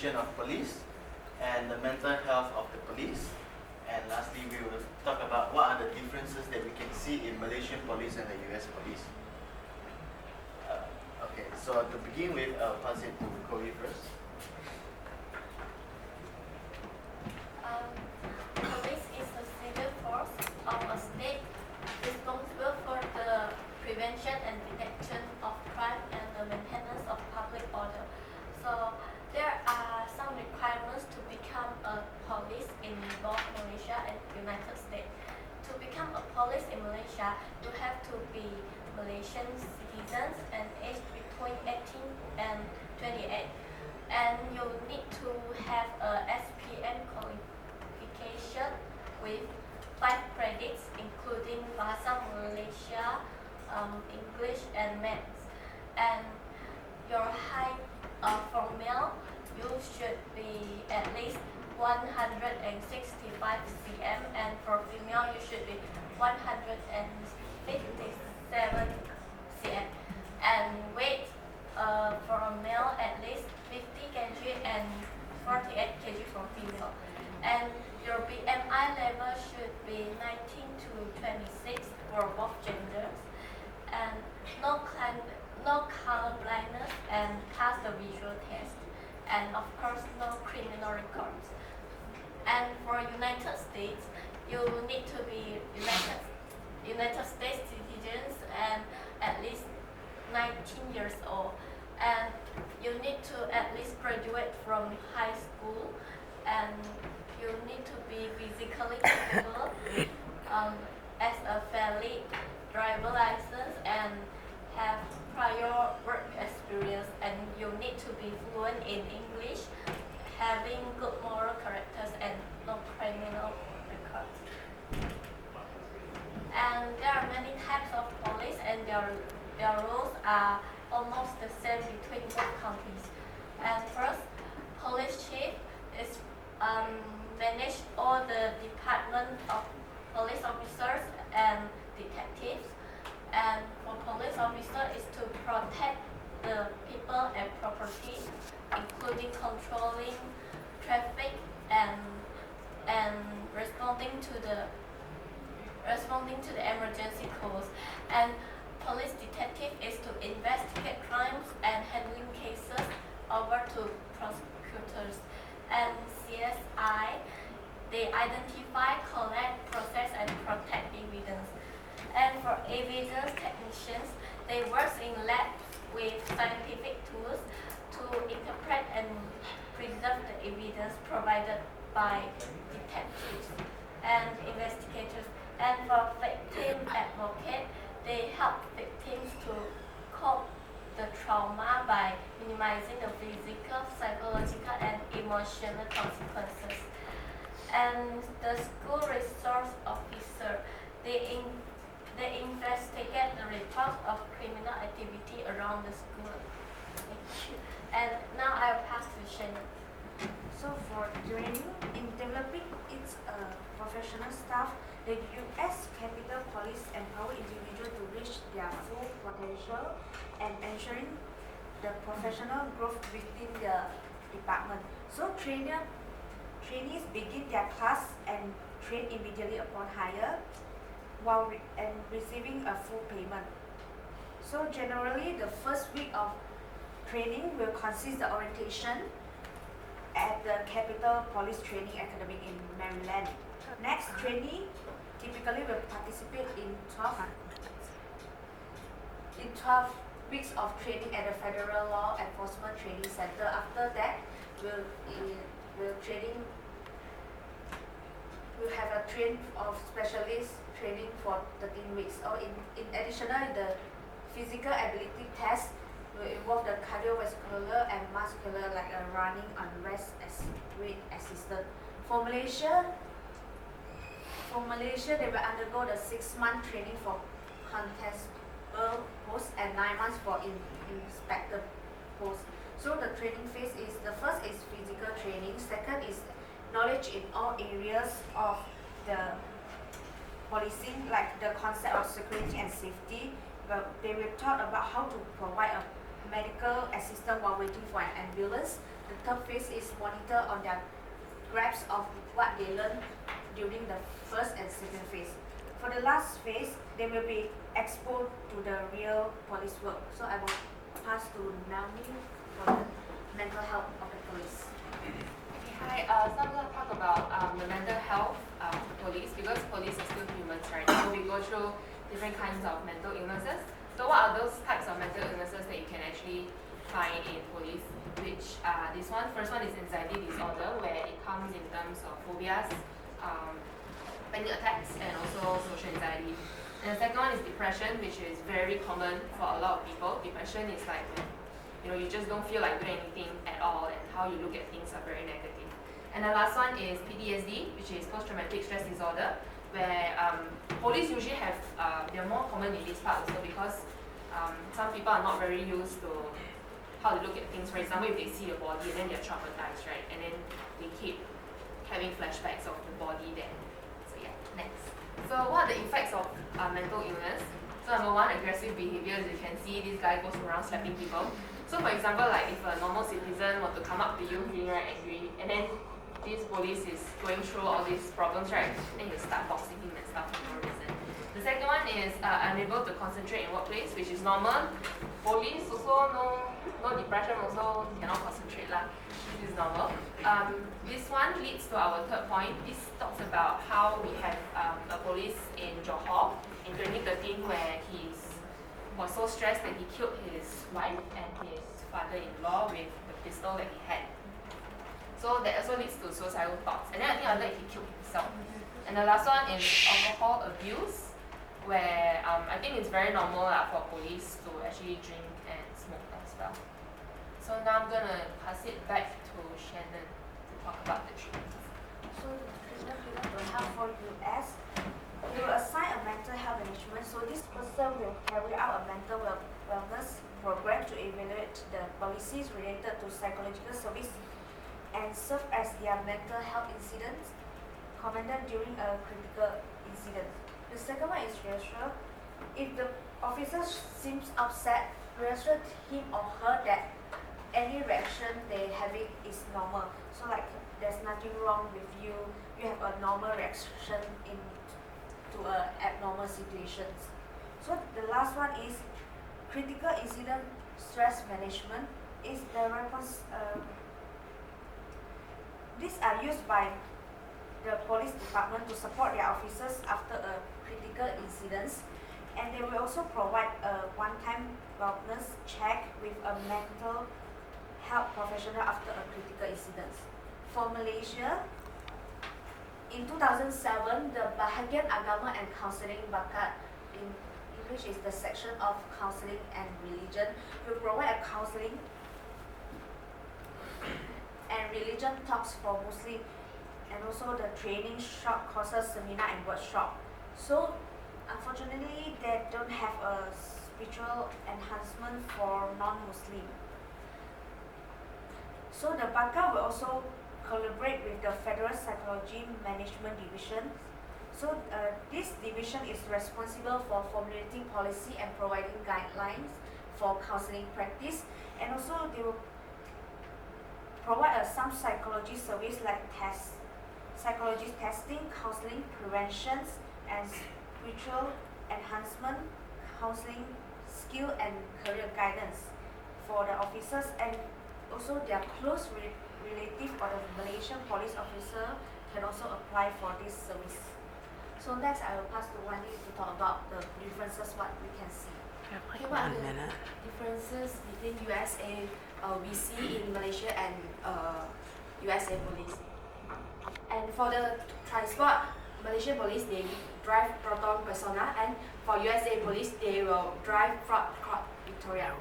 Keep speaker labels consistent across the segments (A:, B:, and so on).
A: profession of police and the mental health of the police. And lastly, we will talk about what are the differences that we can see in Malaysian police and the US police. Okay, so to begin with, I'll pass it to Chloe first.
B: Police is a civil force of a state responsible for the prevention and detection of crime and the maintenance of public order. So there are some requirements to become a police in both Malaysia and United States. To become a police in Malaysia, you have to be Malaysian citizens and aged between 18 and 28. And you need to have a SPM qualification with 5 credits, including Bahasa Malaysia, English, and Maths. And your height for male, you should be at least 165 cm, and for female, you should be 157 cm. And weight for a male, at least 50 kg and 48 kg for female. And your BMI level should be 19 to 26 for both genders. And no color blindness, and pass the visual test. And of course, no criminal records. And for United States, you need to be United States citizens and at least 19 years old. And you need to at least graduate from high school, and you need to be physically capable, as a valid driver license, and have prior work experience, and you need to be fluent in English, having good moral characters, and no criminal records. And there are many types of police, and their roles are almost the same between both countries. And first, police chief is manage all the department of police officers and detectives. And for police officer is to protect the people and property, including controlling traffic and responding to the emergency calls. And police detective is to investigate crimes and handling cases over to prosecutors. And CSI, they identify, collect, process, and protect evidence. And for evidence technicians, they work in labs with scientific tools to interpret and preserve the evidence provided by detectives and investigators. And for victim advocate, they help victims to cope the trauma by minimizing the physical, psychological, and emotional consequences. And the school resource officer, they investigate the reports of criminal activity around the school. Thank you. And now I'll pass to Shannon.
C: So for training, in developing its professional staff, the U.S. Capitol Police empower individuals to reach their full potential and ensuring the professional growth within the department. So trainees begin their class and train immediately upon hire, while receiving a full payment. So generally, the first week of training will consist of orientation at the Capitol Police Training Academy in Maryland. Next, trainee typically will participate in 12 weeks of training at the Federal Law Enforcement Training Center. After that, we'll have a train of specialist training for 13 weeks. Or in additional, the physical ability test will involve the cardiovascular and muscular, like a running on rest weight assisted. For Malaysia, they will undergo the 6-month training for constable post and 9 months for inspector post. So the training phase is, the first is physical training, second is knowledge in all areas of the policing, like the concept of security and safety. But they will talk about how to provide a medical assistance while waiting for an ambulance. The third phase is monitor on their grasp of what they learned during the first and second phase. For the last phase, they will be exposed to the real police work. So I will pass to Naomi for the mental health of the police.
D: Hi, so I'm going to talk about the mental health of police, because police are still humans, right? So we go through different kinds of mental illnesses. So what are those types of mental illnesses that you can actually find in police? Which this one, first one is anxiety disorder, where it comes in terms of phobias, panic attacks, and also social anxiety. And the second one is depression, which is very common for a lot of people. Depression is like when you just don't feel like doing anything at all, and how you look at things are very negative. And the last one is PTSD, which is post-traumatic stress disorder, where police usually have, they're more common in this part also, because some people are not very used to how to look at things. For example, if they see a body and then they're traumatized, right? And then they keep having flashbacks of the body then. So yeah, next. So what are the effects of mental illness? So number one, aggressive behaviors. You can see this guy goes around slapping people. So for example, like if a normal citizen were to come up to you feeling very angry, and then this police is going through all these problems, right? Then you start boxing him and stuff for no reason. The second one is unable to concentrate in workplace, which is normal. Police also no depression, also cannot concentrate lah. This is normal. This one leads to our third point. This talks about how we have a police in Johor in 2013, where he was so stressed that he killed his wife and his father-in-law with the pistol that he had. So that also leads to suicidal thoughts. And then I think after that he killed himself. And the last one is alcohol abuse, where I think it's very normal for police to actually drink and smoke as well. So now I'm gonna pass it back to Shannon to talk about the treatment.
C: So the treatment given to help for US, they will assign a mental health management. So this person will carry out a mental wellness program to evaluate the policies related to psychological service and serve as their mental health incident commandant during a critical incident. The second one is reassure. If the officer seems upset, reassure him or her that any reaction they having is normal. So like there's nothing wrong with you. You have a normal reaction to abnormal situations. So the last one is critical incident stress management. Is the response. These are used by the police department to support their officers after a critical incident, and they will also provide a one-time wellness check with a mental health professional after a critical incident. For Malaysia, in 2007, the Bahagian Agama and Counseling Bakat, in English is the section of counseling and religion, will provide a counseling and religion talks for Muslim, and also the training short courses, seminar and workshop. So unfortunately they don't have a spiritual enhancement for non-Muslim. So the BAKA will also collaborate with the Federal Psychology Management Division. So this division is responsible for formulating policy and providing guidelines for counseling practice, and also they will provide some psychology service like psychology testing, counseling, preventions, and spiritual enhancement, counseling, skill and career guidance for the officers, and also their close relative or the Malaysian police officer can also apply for this service. So next I will pass to Wendy to talk about the differences what we can see.
E: Okay, what are the differences between USA we see in Malaysia and USA police? And for the transport, Malaysian police they drive Proton Persona, and for USA police they will drive Ford Victoria.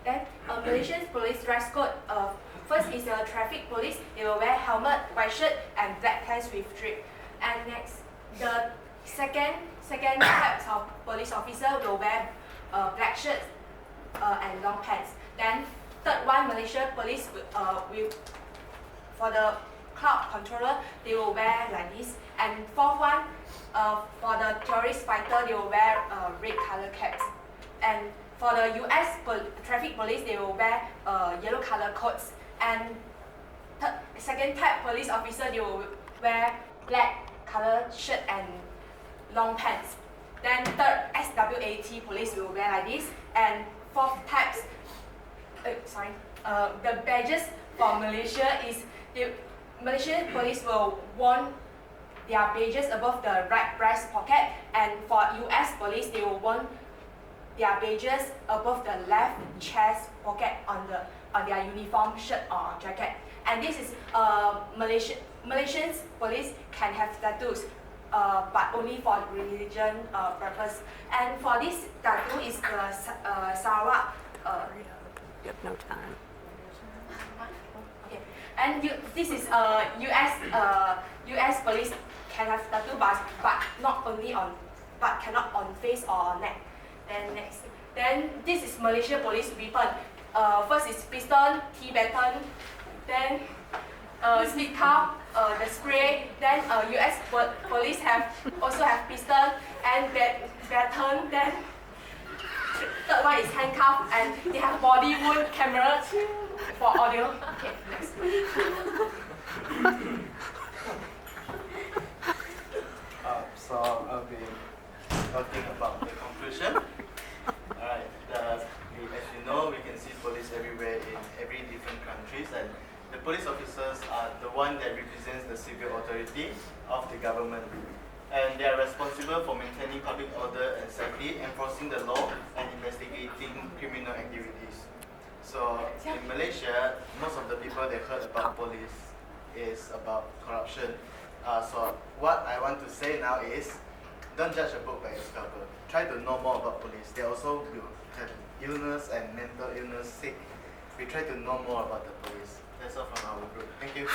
E: Then Malaysian police dress code. First is the traffic police. They will wear helmet, white shirt, and black pants with strip. And next, the second types of police officer will wear black shirts and long pants. Then third one, Malaysian police will for the cloud controller they will wear like this. And fourth one, for the terrorist fighter they will wear red color caps. And for the US traffic police, they will wear yellow color coats. And second type police officer, they will wear black color shirt and long pants. Then third SWAT police will wear like this. And fourth types, the badges for Malaysia is the Malaysian police will wear their badges above the right breast pocket, and for US police they will wear their badges above the left chest pocket on their uniform shirt or jacket. And this is Malaysian police can have tattoos, but only for religion purpose. And for this tattoo is the Sarawak.
F: You have no time.
E: Okay. And this is US police can have tattoo, but not only on, but cannot on face or neck. Then next, then this is Malaysia police weapon. First is pistol, T-baton, then speed cup, the spray. Then US police also have pistol and baton. Then third one is handcuff, and they have body wound camera for audio. Okay, next.
A: So I'll be talking about the conclusion. Alright, as you know, we can see police everywhere in every different countries, and the police officers are the one that represents the civil authority of the government. And they are responsible for maintaining public order and safety, enforcing the law, and investigating criminal activities. So in Malaysia, most of the people that heard about police is about corruption. So what I want to say now is, don't judge a book by its cover. Try to know more about police. They also will have illness and mental illness, sick. We try to know more about the police. That's all from our group. Thank you.